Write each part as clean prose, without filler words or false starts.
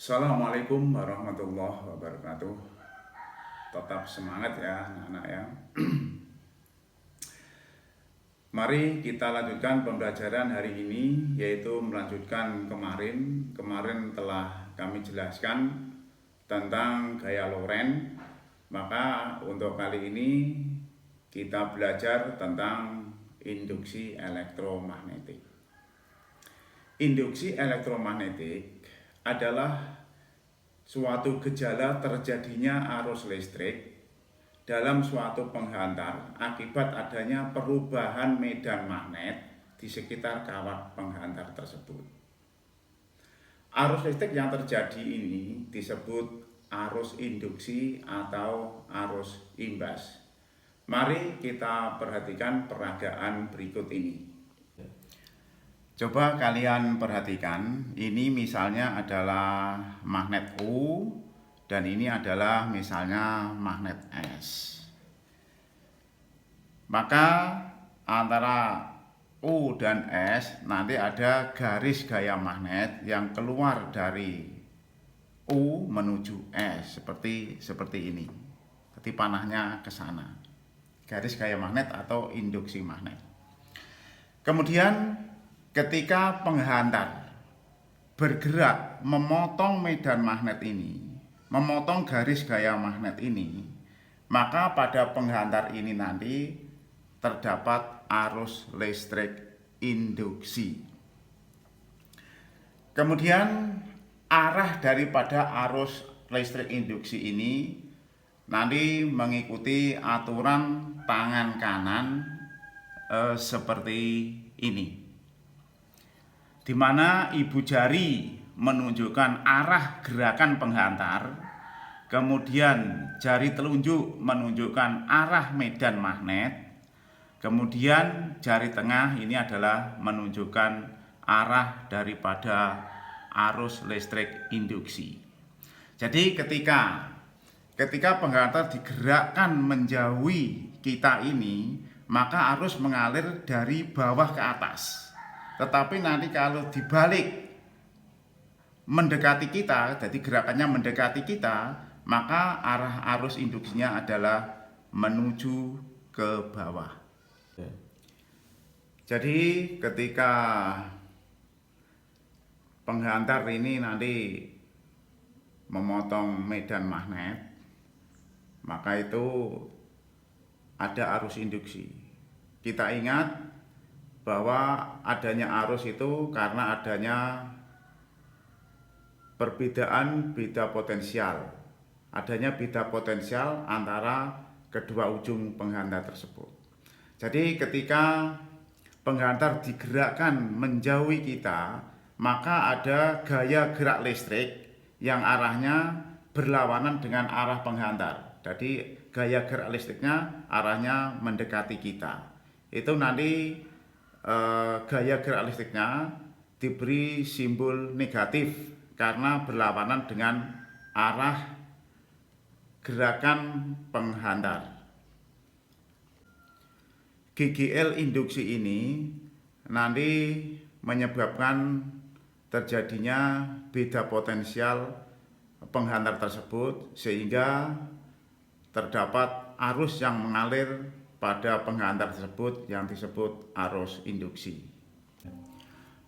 Assalamualaikum warahmatullahi wabarakatuh. Tetap semangat ya anak-anak ya. Mari kita lanjutkan pembelajaran hari ini, yaitu melanjutkan kemarin. Kemarin telah kami jelaskan tentang gaya Lorentz. Maka untuk kali ini kita belajar tentang induksi elektromagnetik. Induksi elektromagnetik adalah suatu gejala terjadinya arus listrik dalam suatu penghantar akibat adanya perubahan medan magnet di sekitar kawat penghantar tersebut. Arus listrik yang terjadi ini disebut arus induksi atau arus imbas. Mari kita perhatikan peragaan berikut ini. Coba kalian perhatikan, ini misalnya adalah magnet U dan ini adalah misalnya magnet S. Maka antara U dan S nanti ada garis gaya magnet yang keluar dari U menuju S seperti ini. Seperti panahnya ke sana. Garis gaya magnet atau induksi magnet. Kemudian ketika penghantar bergerak memotong medan magnet ini, memotong garis gaya magnet ini, maka pada penghantar ini nanti terdapat arus listrik induksi. Kemudian arah daripada arus listrik induksi ini nanti mengikuti aturan tangan kanan seperti ini, di mana ibu jari menunjukkan arah gerakan penghantar, kemudian jari telunjuk menunjukkan arah medan magnet, kemudian jari tengah ini adalah menunjukkan arah daripada arus listrik induksi. Jadi ketika penghantar digerakkan menjauhi kita ini, maka arus mengalir dari bawah ke atas. Tetapi nanti kalau dibalik mendekati kita, jadi gerakannya mendekati kita, maka arah arus induksinya adalah menuju ke bawah. Jadi ketika penghantar ini nanti memotong medan magnet, maka itu ada arus induksi. Kita ingat bahwa adanya arus itu karena adanya perbedaan beda potensial. Adanya beda potensial antara kedua ujung penghantar tersebut. Jadi ketika penghantar digerakkan menjauhi kita, maka ada gaya gerak listrik yang arahnya berlawanan dengan arah penghantar. Jadi gaya gerak listriknya arahnya mendekati kita. Itu nanti gaya gerak listriknya diberi simbol negatif karena berlawanan dengan arah gerakan penghantar. GGL induksi ini nanti menyebabkan terjadinya beda potensial penghantar tersebut, sehingga terdapat arus yang mengalir pada penghantar tersebut yang disebut arus induksi.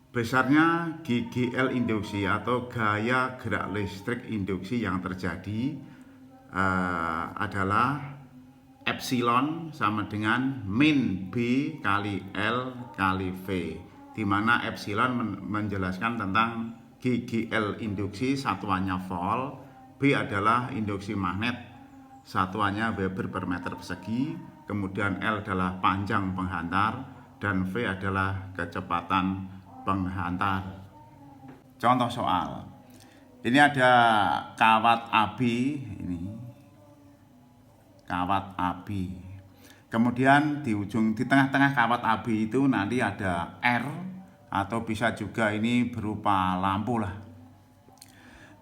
Besarnya GGL induksi atau gaya gerak listrik induksi yang terjadi adalah epsilon sama dengan min B kali L kali V, di mana epsilon menjelaskan tentang GGL induksi satuannya volt, B adalah induksi magnet satuannya Weber per meter persegi, kemudian L adalah panjang penghantar, dan V adalah kecepatan penghantar. Contoh soal. Ini ada kawat AB, ini kawat AB. Kemudian di tengah-tengah kawat AB itu nanti ada R, atau bisa juga ini berupa lampu lah.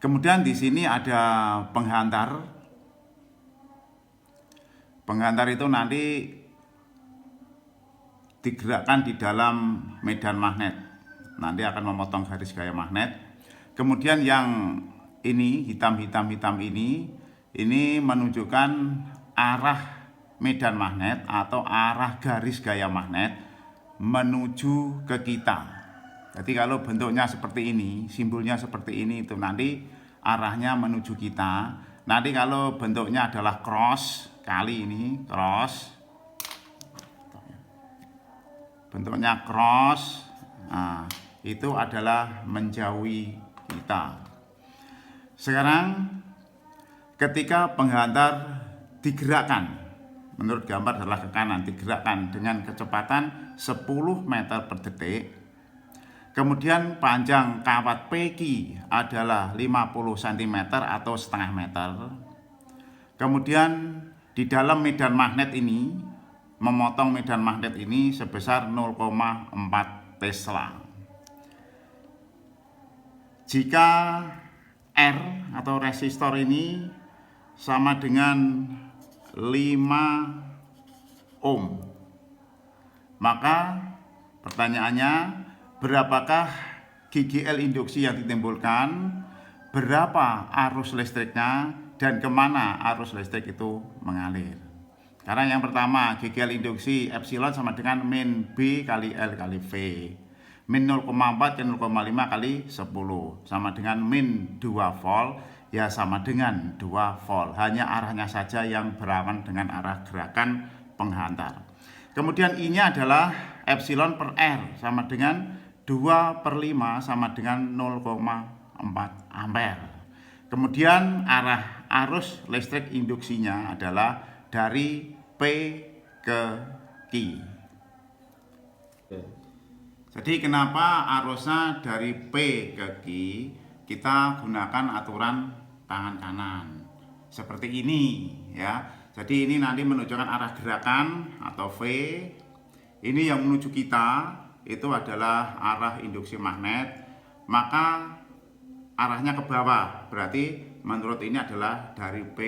Kemudian di sini ada penghantar. Penghantar itu nanti digerakkan di dalam medan magnet, nanti akan memotong garis gaya magnet. Kemudian yang ini hitam ini menunjukkan arah medan magnet atau arah garis gaya magnet menuju ke kita. Jadi kalau bentuknya seperti ini, simbolnya seperti ini, itu nanti arahnya menuju kita. Nanti kalau bentuknya adalah cross, kali ini cross, bentuknya cross, nah, itu adalah menjauhi kita. Sekarang ketika penghantar digerakkan, menurut gambar adalah ke kanan, digerakkan dengan kecepatan 10 meter per detik. Kemudian panjang kawat PQ adalah 50 cm atau setengah meter. Kemudian di dalam medan magnet ini, memotong medan magnet ini sebesar 0,4 Tesla. Jika R atau resistor ini sama dengan 5 ohm, maka pertanyaannya, berapakah GGL induksi yang ditimbulkan, berapa arus listriknya, dan kemana arus listrik itu mengalir. Karena yang pertama, GGL induksi epsilon sama dengan min B kali L kali V. Min 0,4 ke 0,5 kali 10 sama dengan min 2 volt, ya sama dengan 2 volt. Hanya arahnya saja yang berlawanan dengan arah gerakan penghantar. Kemudian I-nya adalah epsilon per R sama dengan 2/5 sama dengan 0,4 ampere. Kemudian arah arus listrik induksinya adalah dari P ke Q. Jadi kenapa arusnya dari P ke Q? Kita gunakan aturan tangan kanan seperti ini ya. Jadi ini nanti menunjukkan arah gerakan atau V. Ini yang menuju kita itu adalah arah induksi magnet, maka arahnya ke bawah, berarti menurut ini adalah dari P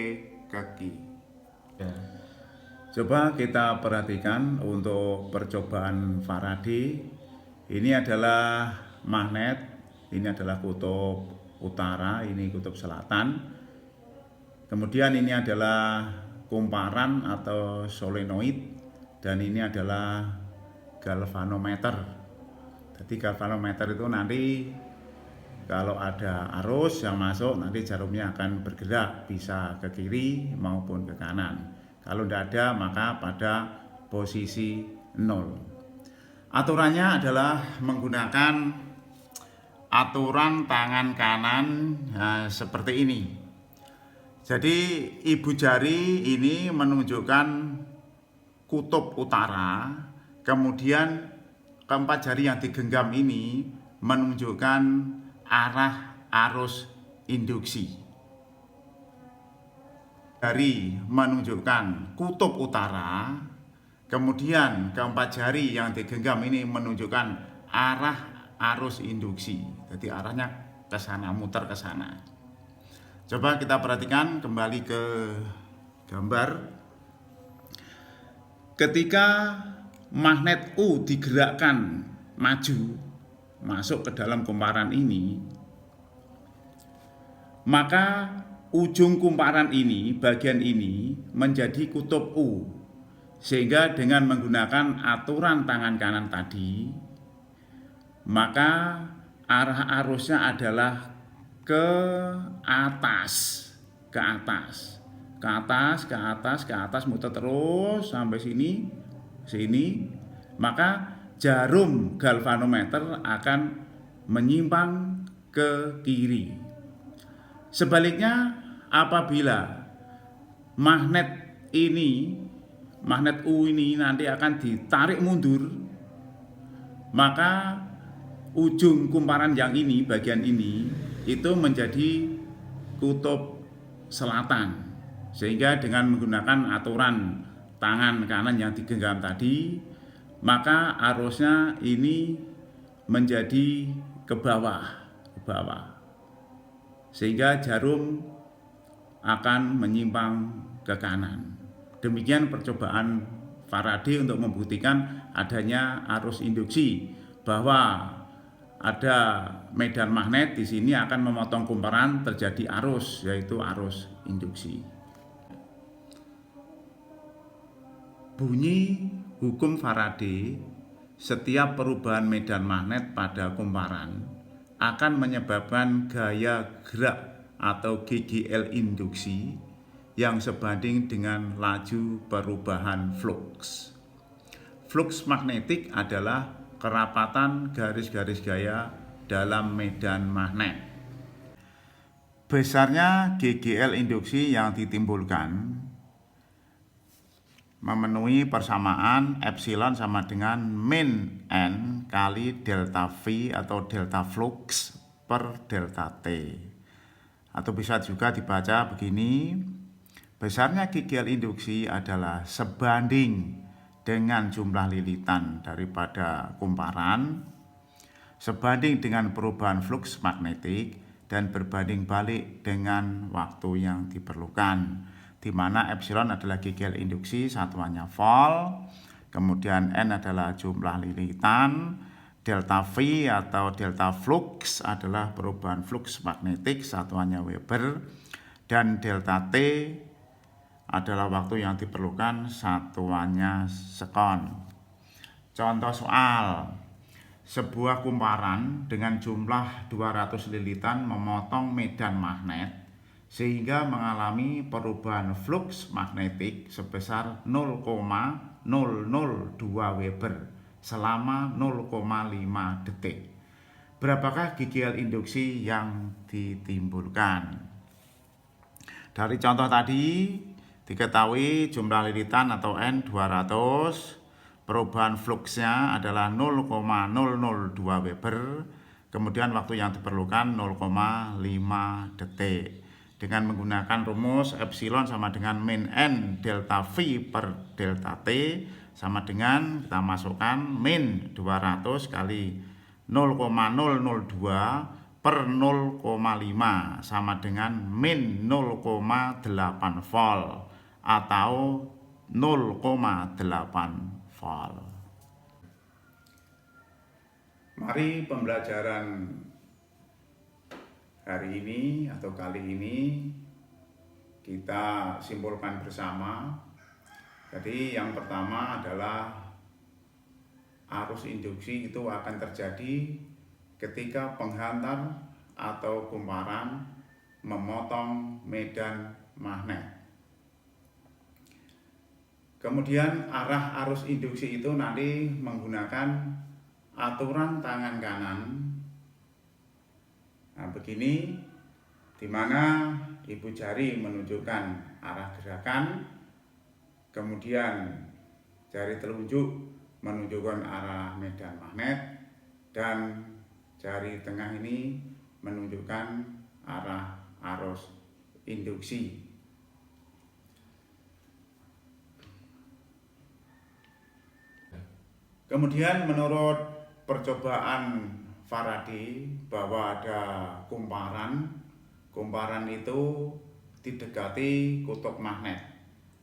ke Q. Ya. Coba kita perhatikan untuk percobaan Faraday. Ini adalah magnet, ini adalah kutub utara, ini kutub selatan. Kemudian ini adalah kumparan atau solenoid, dan ini adalah galvanometer. Jadi galvanometer itu nanti kalau ada arus yang masuk, nanti jarumnya akan bergerak bisa ke kiri maupun ke kanan. Kalau tidak ada, maka pada posisi 0. Aturannya adalah menggunakan aturan tangan kanan seperti ini. Jadi ibu jari ini menunjukkan kutub utara, kemudian keempat jari yang digenggam ini menunjukkan arah arus induksi. Jari menunjukkan kutub utara, kemudian keempat jari yang digenggam ini menunjukkan arah arus induksi. Jadi arahnya ke sana, muter ke sana. Coba kita perhatikan kembali ke gambar. Ketika magnet U digerakkan maju masuk ke dalam kumparan ini, maka ujung kumparan ini, bagian ini menjadi kutub U. Sehingga dengan menggunakan aturan tangan kanan tadi, maka arah arusnya adalah ke atas, ke atas, ke atas, ke atas, ke atas, muter terus sampai sini, maka jarum galvanometer akan menyimpang ke kiri. Sebaliknya, apabila magnet U ini nanti akan ditarik mundur, maka ujung kumparan yang ini, bagian ini, itu menjadi kutub selatan. Sehingga dengan menggunakan aturan tangan kanan yang digenggam tadi, maka arusnya ini menjadi ke bawah, sehingga jarum akan menyimpang ke kanan. Demikian percobaan Faraday untuk membuktikan adanya arus induksi, bahwa ada medan magnet di sini akan memotong kumparan, terjadi arus, yaitu arus induksi. Bunyi hukum Faraday, setiap perubahan medan magnet pada kumparan akan menyebabkan gaya gerak atau GGL induksi yang sebanding dengan laju perubahan flux. Flux magnetik adalah kerapatan garis-garis gaya dalam medan magnet. Besarnya GGL induksi yang ditimbulkan memenuhi persamaan epsilon sama dengan min N kali delta V atau delta flux per delta T. Atau bisa juga dibaca begini, besarnya GGL induksi adalah sebanding dengan jumlah lilitan daripada kumparan, sebanding dengan perubahan flux magnetik, dan berbanding balik dengan waktu yang diperlukan, di mana epsilon adalah GGL induksi, satuannya volt, kemudian N adalah jumlah lilitan, delta V atau delta flux adalah perubahan flux magnetik, satuannya Weber, dan delta T adalah waktu yang diperlukan, satuannya sekon. Contoh soal, sebuah kumparan dengan jumlah 200 lilitan memotong medan magnet sehingga mengalami perubahan flux magnetik sebesar 0,002 Weber selama 0,5 detik. Berapakah GGL induksi yang ditimbulkan? Dari contoh tadi diketahui jumlah lilitan atau N 200, perubahan fluxnya adalah 0,002 Weber, kemudian waktu yang diperlukan 0,5 detik. Dengan menggunakan rumus epsilon sama dengan min N delta V per delta T sama dengan, kita masukkan min 200 kali 0,002 per 0,5 sama dengan min 0,8 volt atau 0,8 volt. Mari pembelajaran hari ini atau kali ini kita simpulkan bersama. Jadi yang pertama adalah arus induksi itu akan terjadi ketika penghantar atau kumparan memotong medan magnet. Kemudian arah arus induksi itu nanti menggunakan aturan tangan kanan. Nah, begini, di mana ibu jari menunjukkan arah gerakan, kemudian jari telunjuk menunjukkan arah medan magnet, dan jari tengah ini menunjukkan arah arus induksi. Kemudian menurut percobaan Faraday bahwa ada kumparan itu didekati kutub magnet.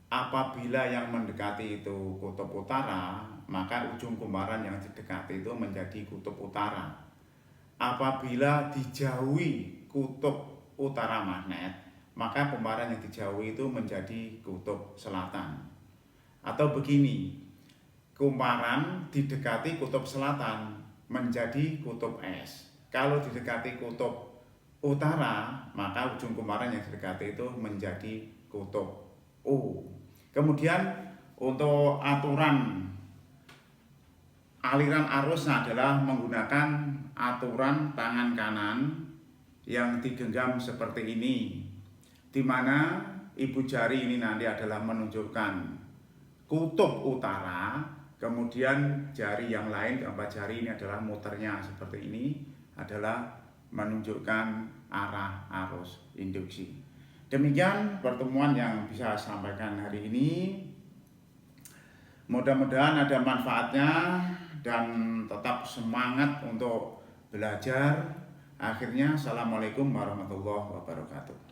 Apabila yang mendekati itu kutub utara, maka ujung kumparan yang didekati itu menjadi kutub utara. Apabila dijauhi kutub utara magnet, maka kumparan yang dijauhi itu menjadi kutub selatan. Atau begini, kumparan didekati kutub selatan menjadi kutub es. Kalau didekati kutub utara, maka ujung kumparan yang didekati itu menjadi kutub U. Kemudian untuk aturan aliran arusnya adalah menggunakan aturan tangan kanan yang digenggam seperti ini, di mana ibu jari ini nanti adalah menunjukkan kutub utara, kemudian jari yang lain, keempat jari ini adalah muternya seperti ini, adalah menunjukkan arah arus induksi. Demikian pertemuan yang bisa saya sampaikan hari ini. Mudah-mudahan ada manfaatnya dan tetap semangat untuk belajar. Akhirnya, assalamualaikum warahmatullahi wabarakatuh.